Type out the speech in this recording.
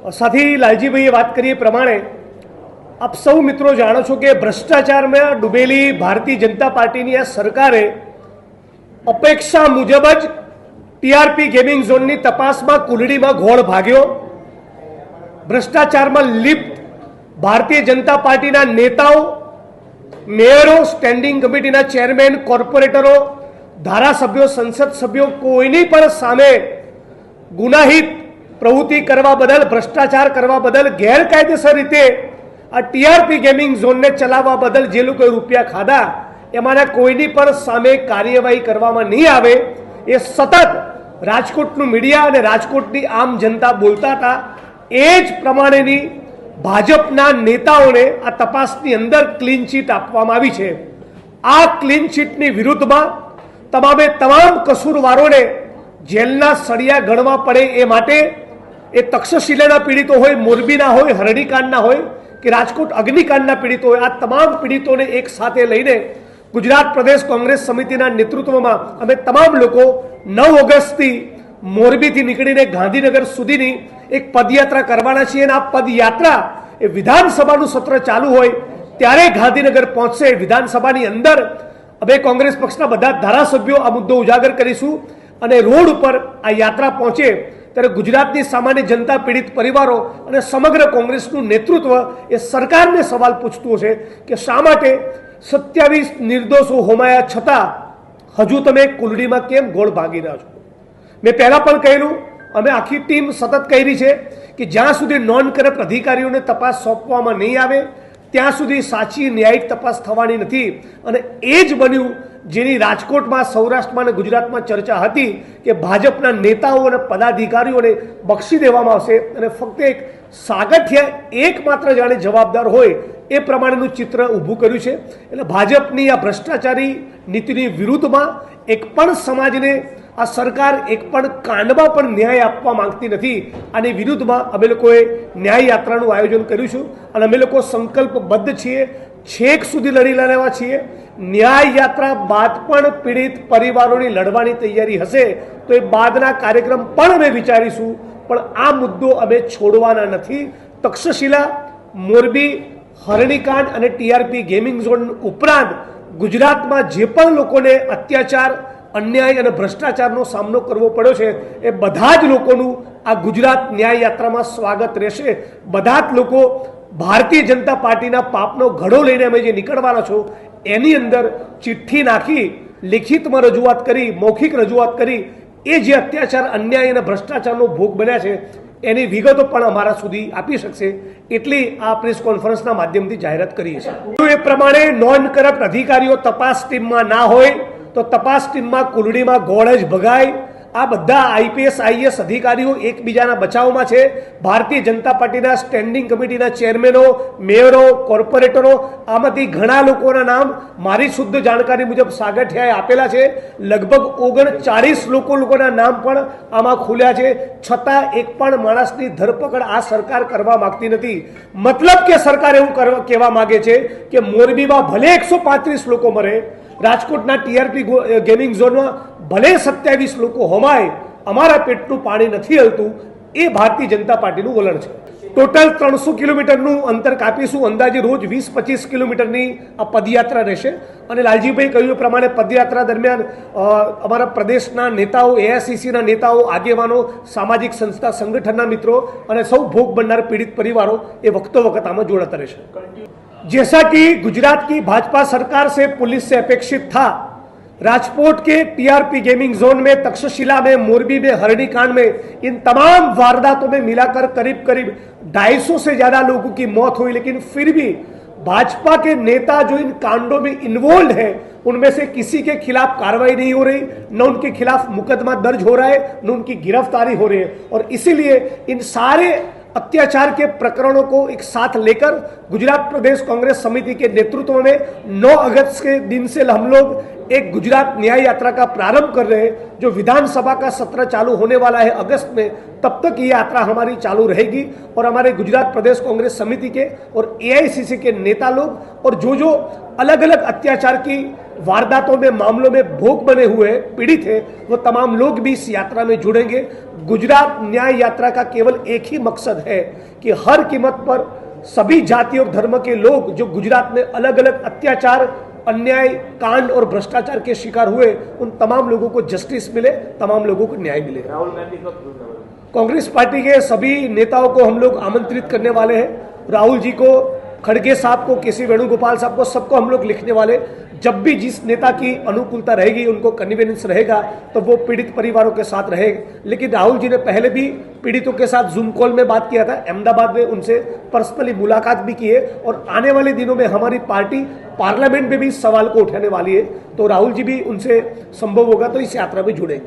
साथी लालजीभाઈએ વાત કરી પ્રમાણે આપ સૌ મિત્રો જાણો છો કે ભ્રષ્ટાચારમાં ડૂબેલી ભારતીય જનતા પાર્ટીની આ સરકારે અપેક્ષા મુજબ જ ટીઆરપી ગેમિંગ ઝોનની તપાસમાં કુલડીમાં ઘોળ ભાગ્યો। ભ્રષ્ટાચારમાં લિપ્ત ભારતીય જનતા પાર્ટીના નેતાઓ, મેયરો, સ્ટેન્ડિંગ કમિટીના ચેરમેન, કોર્પોરેટરો, ધારાસભ્યો, સંસદ સભ્યો કોઈની પણ સામે ગુનાહિત પ્રવૃત્તિ કરવા બદલ, ભ્રષ્ટાચાર કરવા બદલ, ગેરકાયદેસર રીતે આ ટીઆરપી ગેમિંગ ઝોનને ચલાવવા બદલ જે લોકોએ રૂપિયા ખાધા એમાંના કોઈની પણ સામે કાર્યવાહી કરવામાં નહીં આવે એ સતત રાજકોટનું મીડિયા અને રાજકોટની આમ જનતા બોલતા હતા। એ જ પ્રમાણેની ભાજપના નેતાઓને આ તપાસની અંદર ક્લીન ચીટ આપવામાં આવી છે। આ ક્લીન ચીટની વિરુદ્ધમાં તમામે તમામ કસૂરવારોને જેલના સળિયા ગણવા પડે એ માટે એ તક્ષશિલાના પીડિતો હોય, મોરબીના હોય, હરણીકાંડના હોય કે રાજકોટ અગ્નિકાંડના પીડિતો હોય, આ તમામ પીડિતોને એક સાથે લઈને ગુજરાત પ્રદેશ કોંગ્રેસ સમિતિના નેતૃત્વમાં અમે તમામ લોકો 9 ઓગસ્ટથી મોરબીથી નીકળીને ગાંધીનગર સુધીની એક પદયાત્રા કરવાના છીએ અને આ પદયાત્રા એ વિધાનસભાનું સત્ર ચાલુ હોય ત્યારે ગાંધીનગર પહોંચશે। વિધાનસભાની અંદર અમે કોંગ્રેસ પક્ષના બધા ધારાસભ્યો આ મુદ્દો ઉજાગર કરીશું અને રોડ ઉપર આ યાત્રા પહોંચે ત્યારે ગુજરાતની સામાન્ય જનતા, પીડિત પરિવારો અને સમગ્ર કોંગ્રેસનું નેતૃત્વ એ સરકારને સવાલ પૂછતું હશે કે શા માટે 27 નિર્દોષો હોમાયા છતાં હજુ તમે કુલડીમાં કેમ ગોળ ભાગી રહ્યા છો। મેં પહેલાં પણ કહેલું, અમે આખી ટીમ સતત કહી રહી છે કે જ્યાં સુધી નોન કરપ્ટ અધિકારીઓને તપાસ સોંપવામાં નહીં આવે ત્યાં સુધી સાચી ન્યાયિક તપાસ થવાની નથી। અને એ જ બન્યું જેની રાજકોટમાં, સૌરાષ્ટ્રમાં અને ગુજરાતમાં ચર્ચા હતી કે ભાજપના નેતાઓ અને પદાધિકારીઓને બક્ષી દેવામાં આવશે અને ફક્ત એક સાગઠિયા એકમાત્ર જાણે જવાબદાર હોય એ પ્રમાણેનું ચિત્ર ઊભું કર્યું છે। એટલે ભાજપની આ ભ્રષ્ટાચારી નીતિની વિરુદ્ધમાં એક પણ સમાજને આ સરકાર એક પણ કાંડમાં પણ ન્યાય આપવા માંગતી નથી। આની વિરુદ્ધમાં અમે લોકોએ ન્યાય યાત્રાનું આયોજન કર્યું છે અને અમે લોકો સંકલ્પબદ્ધ છીએ, છેક સુધી લડી લેવા છીએ। ન્યાય યાત્રા બાદ પણ પીડિત પરિવારોની લડવાની તૈયારી હશે તો એ બાદના કાર્યક્રમ પણ અમે વિચારીશું, પણ આ મુદ્દો અમે છોડવાના નથી। તક્ષશિલા, મોરબી, હરણીકાંડ અને ટીઆરપી ગેમિંગ ઝોન ઉપરાંત ગુજરાતમાં જે પણ લોકોને અત્યાચાર, અન્યાય અને ભ્રષ્ટાચારનો સામનો કરવો પડ્યો છે એ બધા જ લોકોનું આ ગુજરાત ન્યાય યાત્રામાં સ્વાગત રહેશે। બધા જ લોકો ભારતીય જનતા પાર્ટીના પાપનો ઘડો લઈને અમે જે નીકળવાના છો એની અંદર ચિઠ્ઠી નાખી, લિખિતમાં રજૂઆત કરી, મૌખિક રજૂઆત કરી એ જે અત્યાચાર, અન્યાય અને ભ્રષ્ટાચારનો ભોગ બન્યા છે એની વિગતો પણ અમારા સુધી આપી શકશે એટલી આ પ્રેસ કોન્ફરન્સના માધ્યમથી જાહેરાત કરીએ છીએ। એ પ્રમાણે નોન કરપ્ટ અધિકારીઓ તપાસ ટીમમાં ના હોય તો તપાસ ટીમમાં કુલડીમાં ગોળ જ ભગાય। આ બધા આઈપીએસ, આઈએસ અધિકારીઓ એકબીજાના બચાવમાં છે। ભારતીય જનતા પાર્ટીના સ્ટેન્ડિંગ કમિટીના ચેરમેનો, મેયરો, કોર્પોરેટરો, આમાંથી ઘણા લોકોના નામ મારી શુદ્ધ જાણકારી મુજબ સાગઠિયાએ આપેલા છે। લગભગ 39 લોકોના નામ પણ આમાં ખુલ્યા છે, છતાં એક પણ માણસની ધરપકડ આ સરકાર કરવા માંગતી નથી। મતલબ કે સરકાર એવું કહેવા માંગે છે કે મોરબીમાં ભલે 135 લોકો મરે, રાજકોટના ટીઆરપી ગેમિંગ ઝોનમાં ભલે 27 લોકો હોમાય, અમારા પેટનું પાણી નથી હલતું। એ ભારતીય જનતા પાર્ટીનું વલણ છે। ટોટલ 300 કિલોમીટરનું અંતર કાપીશું, અંદાજે રોજ 20-25 કિલોમીટરની આ પદયાત્રા રહેશે। અને લાલજીભાઈ કહ્યું પ્રમાણે પદયાત્રા દરમિયાન અમારા પ્રદેશના નેતાઓ, એઆઈસીસીના નેતાઓ, આગેવાનો, સામાજિક સંસ્થા, સંગઠનના મિત્રો અને સૌ ભોગ બનનાર પીડિત परिवारों ये वक्त वक्त आम जोड़ते रहे। जैसा कि गुजरात की भाजपा सरकार से, पुलिस से अपेक्षित था, राजकोट के टीआरपी गेमिंग जोन में, तक्षशिला में, मोरबी में, हरણીकांड में, इन तमाम वारदातों में मिलाकर करीब करीब 250 से ज्यादा लोगों की मौत हुई। लेकिन फिर भी भाजपा के नेता जो इन कांडों में इन्वॉल्व है उनमें से किसी के खिलाफ कार्रवाई नहीं हो रही, न उनके खिलाफ मुकदमा दर्ज हो रहा है, न उनकी गिरफ्तारी हो रही है। और इसीलिए इन सारे अत्याचार के प्रकरणों को एक साथ लेकर गुजरात प्रदेश कांग्रेस समिति के नेतृत्व में 9 अगस्त के दिन से हम लोग एक गुजरात न्याय यात्रा का प्रारंभ कर रहे हैं। जो विधानसभा का सत्र चालू होने वाला है अगस्त में, तब तक ये यात्रा हमारी चालू रहेगी। और हमारे गुजरात प्रदेश कांग्रेस समिति के और एआईसीसी के नेता लोग और जो अलग अलग अत्याचार की वारदातों में मामलों में भोग बने हुए पीड़ित हैं, वो तमाम लोग भी इस यात्रा में जुड़ेंगे। गुजरात न्याय यात्रा का केवल एक ही मकसद है कि हर कीमत पर सभी जाति और धर्म के लोग जो गुजरात में अलग अलग अत्याचार, अन्याय, कांड और भ्रष्टाचार के शिकार हुए, उन तमाम लोगों को जस्टिस मिले, तमाम लोगों को न्याय मिले। राहुल गांधी कब? कांग्रेस पार्टी के सभी नेताओं को हम लोग आमंत्रित करने वाले हैं। राहुल जी को, खड़गे साहब को, केसी वेणुगोपाल साहब को, सबको हम लोग लिखने वाले। जब भी जिस नेता की अनुकूलता रहेगी, उनको कन्वीनियंस रहेगा, तो वो पीड़ित परिवारों के साथ रहेंगे। लेकिन राहुल जी ने पहले भी पीड़ितों के साथ जूम कॉल में बात किया था, अहमदाबाद में उनसे पर्सनली मुलाकात भी की है, और आने वाले दिनों में हमारी पार्टी पार्लियामेंट में भी इस सवाल को उठाने वाली है। तो राहुल जी भी उनसे संभव होगा तो इस यात्रा में जुड़ेंगे।